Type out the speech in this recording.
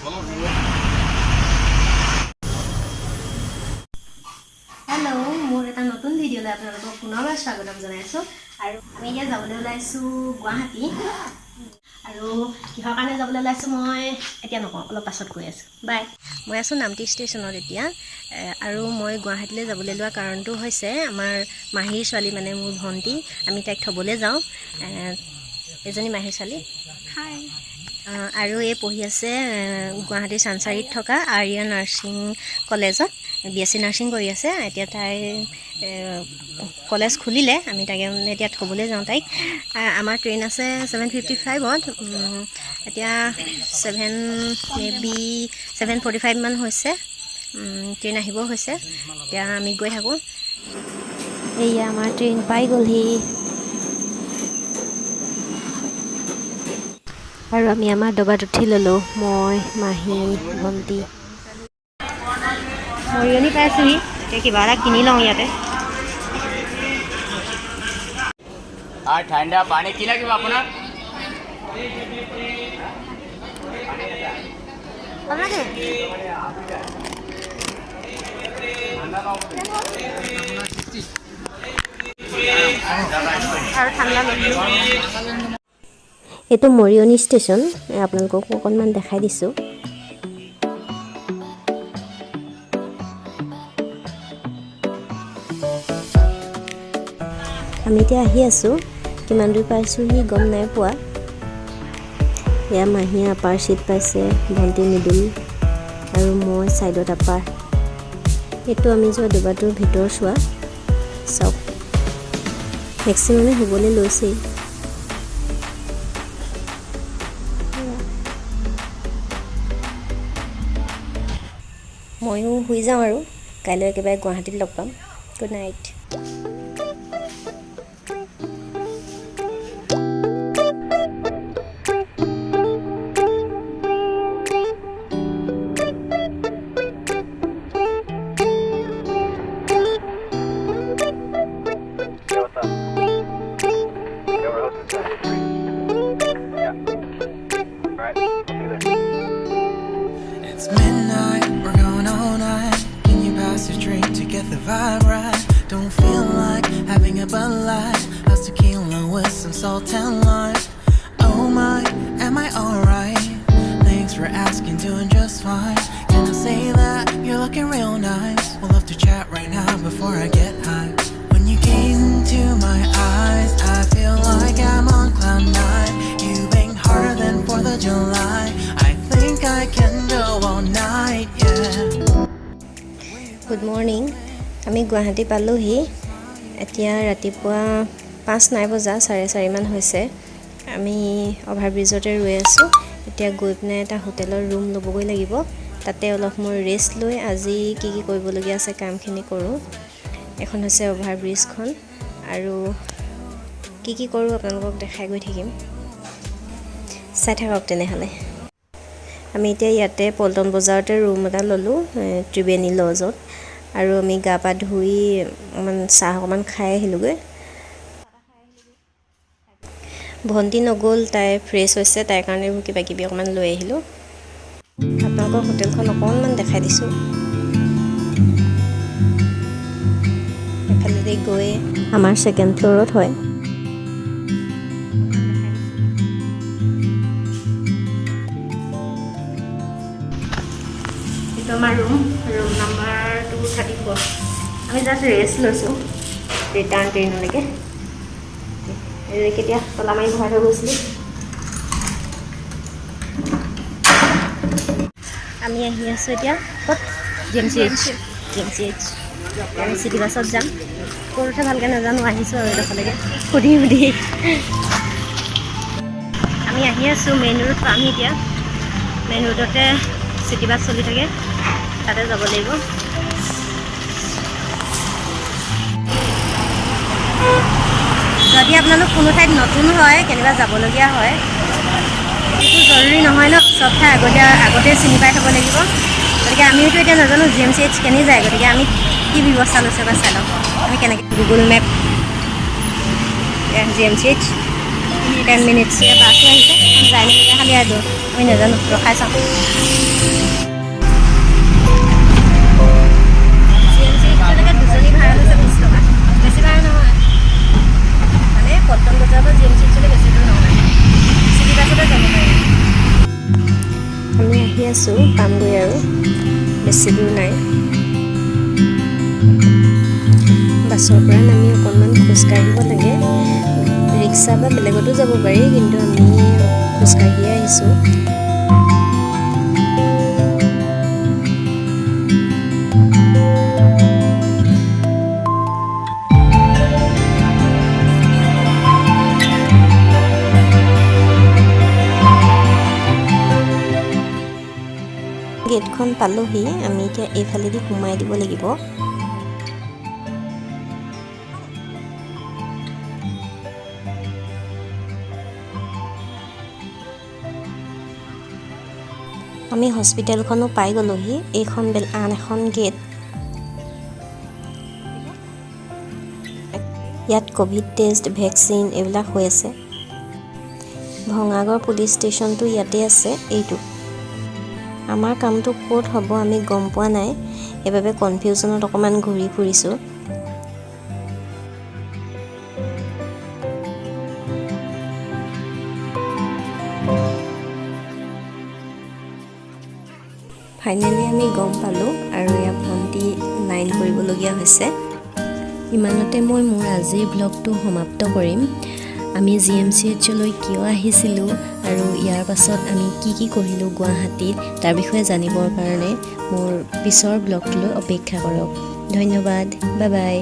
Hello मोर এটা নতুন ভিডিওলৈ আপোনালোকক পুনৰবাৰ স্বাগতম জনাইছো আৰু আমি এতিয়া যাবলৈ ওলাইছো গুৱাহাটী আৰু কিহৰ কাৰণে যাবলৈ ওলাইছো মই এতিয়া নকওঁ অলপ পাছত কৈ আছো বাই মই আছো নামটি ষ্টেচনত এতিয়া আৰু মই গুৱাহাটীলৈ যাবলৈ লোৱা কাৰণটো হৈছে আমাৰ মাহীৰ ছোৱালী মানে মোৰ ভণ্টি আমি তাইক থবলৈ যাওঁ এজনী মাহীৰ ছোৱালী হাই আৰু এই পঢ়ি আছে গুৱাহাটী চানচাৰীত থকা আৰিয়া নাৰ্ছিং কলেজত BSc নাৰ্ছিং কৰি আছে এতিয়া তাই কলেজ খুলিলে আমি তাকে এতিয়া থবলৈ যাওঁ তাইক আমাৰ ট্ৰেইন আছে 7:55ত এতিয়া 7:45 মান হৈছে ট্ৰেইন আহিব হৈছে এতিয়া আমি গৈ থাকোঁ এয়া আমাৰ ট্ৰেইন পাই গ'লহি আৰু আমি আমাৰ ডবাত উঠি ল'লোঁ মই মাহী ভণ্টি মৰিয়নি পাইছোঁহি এতিয়া কিবা এটা কিনি লওঁ ইয়াতে ঠাণ্ডা পানী কি লাগিব আপোনাক আৰু ঠাণ্ডা এইটো মৰিয়নি ষ্টেচন আপোনালোকক অকণমান দেখাই দিছোঁ আমি এতিয়া আহি আছোঁ কিমান দূৰ পাইছোঁহি গম নাই পোৱা এয়া মাহীয়ে আপাৰ চিট পাইছে ভণ্টি মিডল আৰু মই ছাইডত আপাৰ এইটো আমি যোৱা ডবাটোৰ ভিতৰ চোৱা চাওক মেক্সিমামে হ'বলৈ লৈছেই ময়ো শুই যাওঁ আৰু কাইলৈ একেবাৰে গুৱাহাটীত লগ পাম good night The vibe right, don't feel like having a Bud Light, how's tequila with some salt and lime. Oh my, am I alright? Thanks for asking, doing just fine. Can I say that you're looking real nice? We'll love to chat right now before I get high. When you gaze into my eyes, I feel like I'm on cloud nine. You bang harder than 4th of July. I think I can go all night, yeah. Good morning. আমি গুৱাহাটী পালোহি এতিয়া ৰাতিপুৱা 5 নাই বজা 4:30 মান হৈছে আমি অভাৰব্ৰিজতে ৰৈ আছোঁ এতিয়া গৈ পিনে এটা হোটেলৰ ৰুম ল'বগৈ লাগিব তাতে অলপ মই ৰেষ্ট লৈ আজি কি কৰিবলগীয়া আছে কামখিনি কৰোঁ এখন হৈছে অভাৰব্ৰিজখন আৰু কি কৰোঁ আপোনালোকক দেখাই গৈ থাকিম চাই থাকক তেনেহ'লে আমি এতিয়া ইয়াতে পল্টন বজাৰতে ৰুম এটা ল'লোঁ ত্ৰিবেণী লজত আৰু আমি গা পা ধুই চাহ অকণমান খাই আহিলোগৈ ভণ্টি নগ'ল তাই ফ্ৰেছ হৈছে তাইৰ কাৰণে কিবা কিবি অকণমান লৈ আহিলোঁ আপোনালোকৰ হোটেলখন অকণমান দেখাই দিছোঁ এফালেদি গৈ আমাৰ 2nd ফ্ল'ৰত হয় এইটো আমাৰ ৰুম নাম্বাৰ 234 আমি জাষ্ট ৰেষ্ট লৈছোঁ ৰিটাৰ্ণ ট্ৰেইনলৈকে কেতিয়া তলা মাৰি ভৰাই থৈ গৈছিলোঁ আমি আহি আছোঁ এতিয়া ক'ত GMCH আমি চিটি বাছত যাম ক'ত উঠে ভালকৈ নাজানো আহিছোঁ আৰু এইডোখৰলৈকে সুধি আমি আহি আছোঁ মেইন ৰোড পামহি এতিয়া মেইন ৰোডতে চিটি বাছ চলি থাকে তাতে যাব লাগিব যদি আপোনালোক কোনো ঠাইত নতুন হয় কেনিবা যাবলগীয়া হয় এইটো জৰুৰী নহয় ন চব ঠাই আগতে চিনি পাই থ'ব লাগিব গতিকে আমিওতো এতিয়া নাজানো GMCH কেনি যায় গতিকে আমি কি ব্যৱস্থা লৈছে বা চাই লওঁ আমি কেনেকৈ গুগল মেপ GMCH 10 minutes বাছে আহিছে যায় নেকি খালি আৰু আমি নাজানো ৰখাই চাওঁ GMCH দুজনী ভাড়া লৈছে 20 টকা বেছি ভাড়া নহয় মানে পল্টন বজাৰৰ পৰা GMCH বেছি দূৰ নহয় চিটি বাছতে যাব পাৰি আমি আহি আছোঁ পামগৈ আৰু বেছি দূৰ নাই বাছৰ পৰা নামি অকণমান খোজকাঢ়িব লাগে ৰিক্সা বা বেলেগতো যাব পাৰি কিন্তু আমি খোজকাঢ়িয়ে আহিছোঁ গেটখন পালোহি আমি এতিয়া এইফালেদি সোমাই দিব লাগিব আমি হস্পিটেলখনো পাই গ'লোহি এইখন আন এখন গেট ইয়াত কোভিড টেষ্ট ভেকচিন এইবিলাক হৈ আছে ভঙাগড় পুলিচ ষ্টেচনটো ইয়াতে আছে এইটো আমাৰ কামটো ক'ত হ'ব আমি গম পোৱা নাই এবাবে কনফিউজনত অকমান ঘূৰি ফুৰিছোঁ ফাইনেলি আমি গম পালোঁ আৰু ইয়াত ভণ্টি লাইন কৰিবলগীয়া হৈছে ইমানতে মই মোৰ আজিৰ ব্লগটো সমাপ্ত কৰিম আমি GMCHলৈ কিয় আহিছিলোঁ আৰু ইয়াৰ পাছত আমি কি কৰিলোঁ গুৱাহাটীত তাৰ বিষয়ে জানিবৰ কাৰণে মোৰ পিছৰ ব্লগটোলৈ অপেক্ষা কৰক ধন্যবাদ বাই বাই